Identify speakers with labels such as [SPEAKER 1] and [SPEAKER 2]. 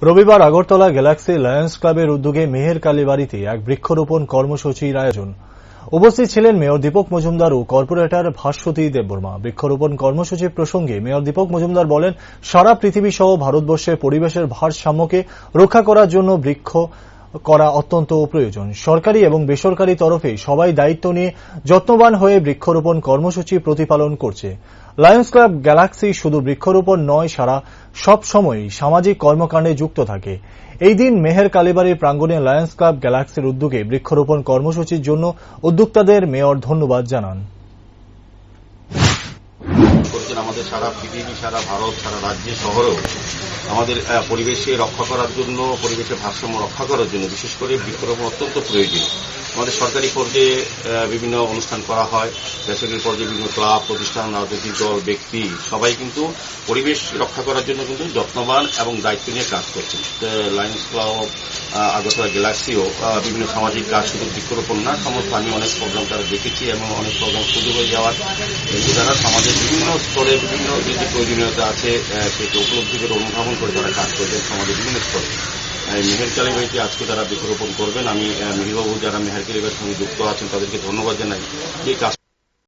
[SPEAKER 1] রবিবার Agartala Galaxy Lions ক্লাবের উদ্যোগে মেহের কালীবাড়িতে এক বৃক্ষরোপণ কর্মসূচির আয়োজন। উপস্থিত ছিলেন মেয়র দীপক মজুমদার ও কর্পোরেটর ভাস্বতী দেববর্মা। বৃক্ষরোপণ কর্মসূচি প্রসঙ্গে মেয়র দীপক মজুমদার বলেন, সারা পৃথিবী সহ ভারতবর্ষে পরিবেশের ভারসাম্যকে রক্ষা করার জন্য বৃক্ষ করা অত্যন্ত প্রয়োজন। সরকারি এবং বেসরকারি তরফে সবাই দায়িত্ব নিয়ে যত্নবান হয়ে বৃক্ষরোপণ কর্মসূচি প্রতিপালন করছে। লায়ন্স ক্লাব গ্যালাক্সি শুধু বৃক্ষরোপণ নয়, সারা সব সময়ই সামাজিক কর্মকাণ্ডে যুক্ত থাকে। এই দিন মেহের কালীবাড়ির প্রাঙ্গণে লায়ন্স ক্লাব গ্যালাক্সির উদ্যোগে বৃক্ষরোপণ কর্মসূচির জন্য উদ্যোক্তাদের মেয়র ধন্যবাদ জানান।
[SPEAKER 2] আমাদের সারা পৃথিবী, সারা ভারত, সারা রাজ্যে শহরেও আমাদের পরিবেশে রক্ষা করার জন্য, পরিবেশের ভারসাম্য রক্ষা করার জন্য বিশেষ করে বৃক্ষরোপণ অত্যন্ত প্রয়োজনীয়। আমাদের সরকারি পর্যায়ে বিভিন্ন অনুষ্ঠান করা হয়, বেসরকারি পর্যায়ে বিভিন্ন ক্লাব, প্রতিষ্ঠান, রাজনৈতিক দল, ব্যক্তি সবাই কিন্তু পরিবেশ রক্ষা করার জন্য কিন্তু যত্নবান এবং দায়িত্ব নিয়ে কাজ করছেন। লায়ন্স ক্লাব, আগরতলা গ্যালাক্সিও বিভিন্ন সামাজিক কাজ, শুধু বৃক্ষরোপণ না, সমস্ত আমি অনেক প্রোগ্রাম তারা দেখেছি এবং অনেক প্রোগ্রাম সুযোগ হয়ে যাওয়ার যারা সমাজের বিভিন্ন স্তরে বিভিন্ন যে প্রয়োজনীয়তা আছে সেটা উপলব্ধি করে অনুধাবন করে তারা কাজ করবেন সমাজের বিভিন্ন স্তরে। মেহের কালীবাড়িতে আজকে তারা বৃক্ষরোপণ করবেন। আমি মেহেরবাবু যারা মেহের কালীবাড়ির সঙ্গে যুক্ত আছেন তাদেরকে ধন্যবাদ জানাই। এই কাজ